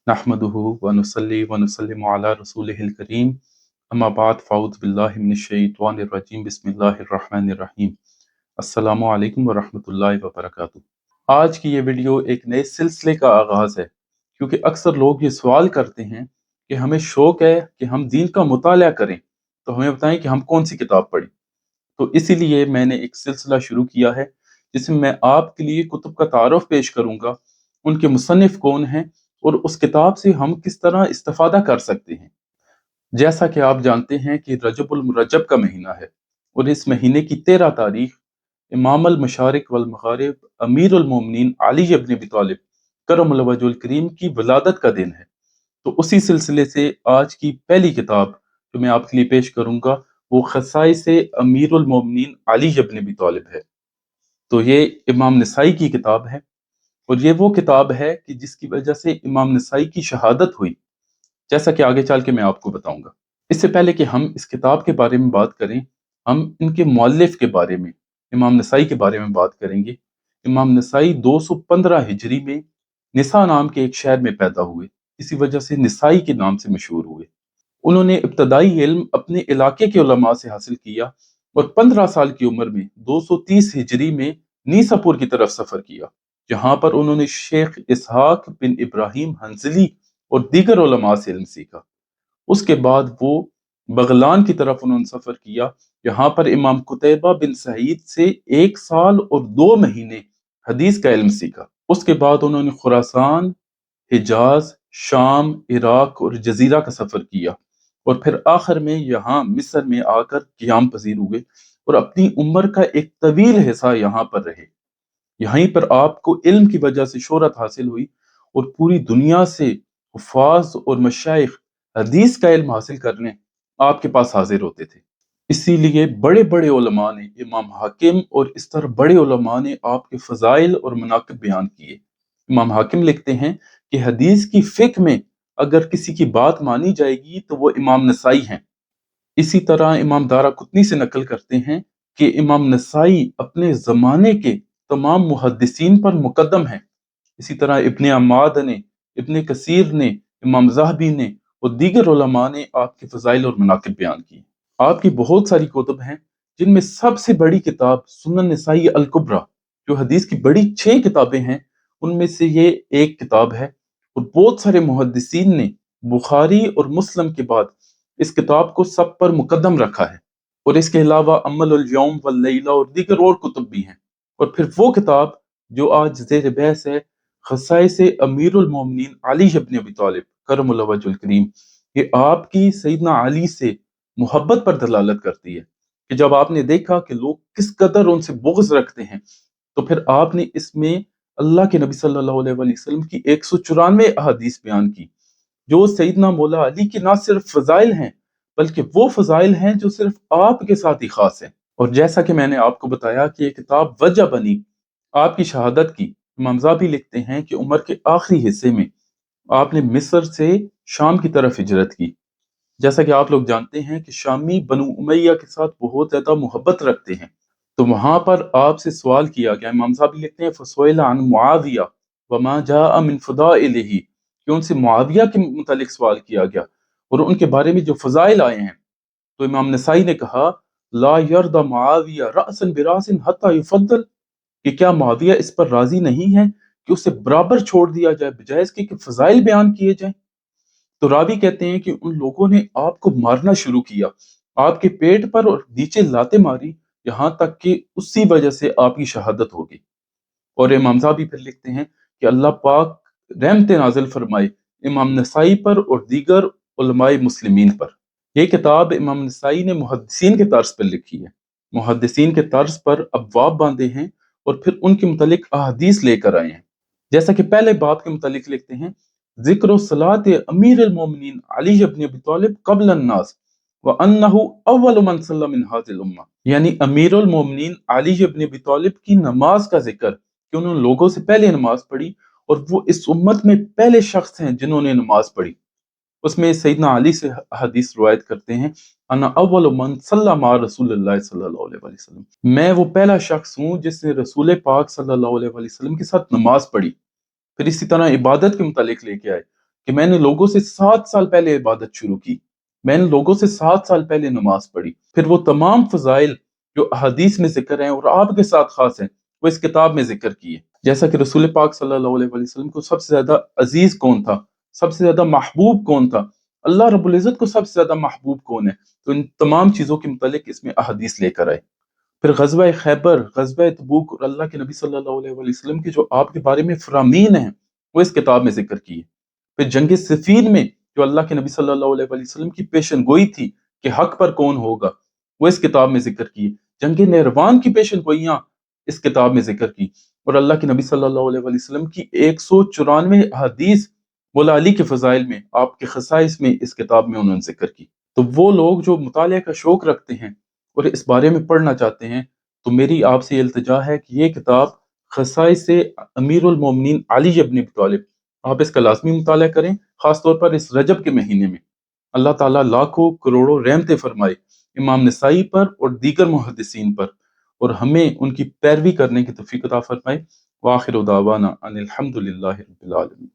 नहमदुहु व नुसल्ली व नुसल्लिमु अला रसूलिहिल करीम अम्मा बाद फ़अऊज़ु बिल्लाहि मिनश शैतानिर रजीम बिस्मिल्लाहिर रहमानिर रहीम अस्सलामु अलैकुम व रहमतुल्लाहि व बरकातुहू। आज की ये वीडियो एक नए सिलसिले का आगाज़ है, क्योंकि अक्सर लोग ये सवाल करते हैं कि हमें शौक़ है कि हम दीन का मुताला करें, तो हमें बताएं कि हम कौन सी किताब पढ़ें। तो इसीलिए मैंने एक सिलसिला शुरू किया है जिसमें मैं आपके लिए कुतुब का तारुफ पेश करूंगा, उनके मुसन्निफ कौन हैं और उस किताब से हम किस तरह इस्तेफादा कर सकते हैं। जैसा कि आप जानते हैं कि रजबुल मुरज्जब का महीना है और इस महीने की 13 तारीख इमाम अल मशारिक वल मगारिब अमीर उल मोमिनीन अली इब्न अबी तालिब करमुल्लाहु वजहुल करीम की विलादत का दिन है। तो उसी सिलसिले से आज की पहली किताब जो मैं आपके लिए पेश करूंगा वो खसाइस अमीरुल मोमिनीन अली इब्न अबी तालिब है। तो ये इमाम नसाई की किताब है और ये वो किताब है कि जिसकी वजह से इमाम नसाई की शहादत हुई, जैसा कि आगे चल के मैं आपको बताऊंगा। इससे पहले कि हम इस किताब के बारे में बात करें, हम इनके मौलिफ के बारे में, इमाम नसाई के बारे में बात करेंगे। इमाम नसाई 215 हिजरी में निसा नाम के एक शहर में पैदा हुए, इसी वजह से नसाई के नाम से मशहूर हुए। उन्होंने इब्तदाई इल्म अपने इलाके के उलमा से हासिल किया और 15 साल की उम्र में 230 हिजरी में नीसापुर की तरफ सफर किया, जहां पर उन्होंने शेख इसहाक बिन इब्राहिम हंजली और दीगर उलमा से इल्म सीखा। उसके बाद वो बगलान की तरफ उन्होंने सफर किया, जहां पर इमाम कुतैबा बिन सईद से 1 साल और 2 महीने हदीस का इल्म सीखा। उसके बाद उन्होंने खुरासान, हिजाज, शाम, इराक और जजीरा का सफर किया और फिर आखिर में यहाँ मिस्र में आकर क़ियाम पजीर हुए और अपनी उम्र का एक तवील हिस्सा यहाँ पर रहे। यहीं पर आपको इल्म की वजह से शोहरत हासिल हुई और पूरी दुनिया से हुफ़ाज़ और मशाइख हदीस का इल्म हासिल करने आपके पास हाजिर होते थे। इसीलिए बड़े बड़े उलमा ने, इमाम हाकिम और इस तरह बड़े उलमा ने आपके फ़ज़ाइल और मनाक़िब बयान किए। इमाम हाकिम लिखते हैं कि हदीस की फ़िक्र में अगर किसी की बात मानी जाएगी तो वो इमाम नसाई हैं। इसी तरह इमाम दाराकुतनी से नकल करते हैं कि इमाम नसाई अपने ज़माने के तमाम मुहद्दिसीन पर मुकद्दम हैं। इसी तरह इब्ने अम्माद ने, इब्ने कसीर ने, इमाम ज़हबी ने और दीगर उलमा ने आपके फ़ज़ाइल और मनाक़िब बयान किए। आपकी बहुत सारी कुतुब हैं, जिनमें सबसे बड़ी किताब सुनन नसाई अल कुब्रा, जो हदीस की बड़ी 6 किताबें हैं, उनमें से ये एक किताब है और बहुत सारे मुहद्दिसीन ने बुखारी और मुस्लिम के बाद इस किताब को सब पर मुकद्दम रखा है। और इसके अलावा अमलुल यौम वल लैला और दीगर और कुतुब भी हैं। और फिर वो किताब जो आज ज़ेर बहस है, खसाइस अमीरुल मोमिनीन अली इब्न अबी तालिब करमुल्लाहु वजहुल करीम, ये आपकी सैयदना अली से मोहब्बत पर दलालत करती है कि जब आपने देखा कि लोग किस कदर उनसे बुग़्ज़ रखते हैं, तो फिर आपने इसमें अल्लाह के नबी सल्लल्लाहु अलैहि वसल्लम की 194 अहादीस बयान की, जो सैयदना मौला अली की ना सिर्फ फ़ज़ाइल हैं, बल्कि वो फ़ज़ाइल हैं जो सिर्फ आपके साथ ही ख़ास हैं। और जैसा कि मैंने आपको बताया कि ये किताब वजह बनी आपकी शहादत की। इमाम ज़ाहबी लिखते हैं कि उम्र के आखिरी हिस्से में आपने मिस्र से शाम की तरफ हिजरत की। जैसा कि आप लोग जानते हैं कि शामी बनु उमैया के साथ बहुत ज़्यादा मोहब्बत रखते हैं, तो वहां पर आपसे सवाल किया गया। इमाम साहब लिखते हैं फसुइला अन मुआविया वमा जाअ मिन फदाइलिही, कि उनसे मुआविया के मुतालिक सवाल किया गया और उनके बारे में जो फजाइल आए हैं। तो इमाम नसाई ने कहा ला यर्दा मुआविया रअसन बिरासिन हत्ता युफद्दल, कि क्या मुआविया इस पर राजी नहीं है कि उसे बराबर छोड़ दिया जाए बजाय इसके कि फजाइल बयान किए जाए। तो रावी कहते हैं कि उन लोगों ने आपको मारना शुरू किया, आपके पेट पर और नीचे लाते मारी, यहाँ तक कि उसी वजह से आपकी शहादत होगी। और इमाम साहबी फिर लिखते हैं कि अल्लाह पाक रहमत नाजिल फरमाए इमाम नसाई पर और दीगर उलमाए मुस्लिमीन पर। यह किताब इमाम नसाई ने मुहद्दिसीन के तर्ज पर लिखी है। मुहद्दिसीन के तर्ज पर अबवाब बांधे हैं और फिर उनके मुतालिक अहादीस लेकर आए हैं। जैसा कि पहले बाब के मुतालिक लिखते हैं, जिक्र सलात अमीर अल मोमिनीन अली इब्न अबी तालिब क़ब्ल अन्नास व अन्नहु अव्वल मन सल्ला मिन हाज़िल उम्मा, यानी अमीरुल मोमिनीन अली इब्न अबी तालिब की नमाज का जिक्र कि उन्होंने लोगों से पहले नमाज पढ़ी और वो इस उम्मत में पहले शख्स हैं जिन्होंने नमाज पढ़ी। उसमें सैयदना अली से हदीस रिवायत करते हैं, अना अव्वल मन सल्ला मा रसूलुल्लाह सल्लल्लाहु अलैहि वसल्लम, मैं वो पहला शख्स हूँ जिसने रसूल पाक सल्लल्लाहु अलैहि वसल्लम के साथ नमाज पढ़ी। फिर इसी तरह इबादत के मुतालिक लेके आए, کہ میں نے لوگوں سے 7 سال پہلے عبادت شروع کی، میں نے لوگوں سے 7 سال پہلے نماز پڑھی، پھر وہ تمام فضائل جو احادیث میں ذکر ہیں اور آپ کے ساتھ خاص ہیں وہ اس کتاب میں ذکر کیے۔ جیسا کہ رسول پاک صلی اللہ علیہ وسلم کو سب سے زیادہ عزیز کون تھا، سب سے زیادہ محبوب کون تھا، اللہ رب العزت کو سب سے زیادہ محبوب کون ہے، تو ان تمام چیزوں کے متعلق اس میں احادیث لے کر آئے۔ پھر غزوہ خیبر، غزوہ تبوک اور اللہ کے نبی صلی اللہ علیہ وسلم کے جو آپ کے بارے میں فرامین ہیں وہ اس کتاب میں ذکر کیے۔ پھر جنگ صفین میں جو اللہ کے نبی صلی اللہ علیہ وسلم کی پیشن گوئی تھی کہ حق پر کون ہوگا وہ اس کتاب میں ذکر کی۔ جنگ نہروان کی پیشن گوئیاں اس کتاب میں ذکر کی، اور اللہ کے نبی صلی اللہ علیہ وسلم کی 194 احادیث مولا علی کے فضائل میں، آپ کے خصائص میں اس کتاب میں انہوں نے ذکر کی۔ تو وہ لوگ جو مطالعہ کا شوق رکھتے ہیں اور اس بارے میں پڑھنا چاہتے ہیں تو میری آپ سے التجا ہے کہ یہ کتاب خصائص سے امیر المومنین علی ابن ابی طالب، آپ اس کا لازمی مطالعہ کریں، خاص طور پر اس رجب کے مہینے میں۔ اللہ تعالیٰ لاکھوں کروڑوں رحمتیں فرمائے امام نسائی پر اور دیگر محدثین پر، اور ہمیں ان کی پیروی کرنے کی توفیق عطا فرمائے۔ وآخر دعوانا ان الحمد للہ رب العالمین۔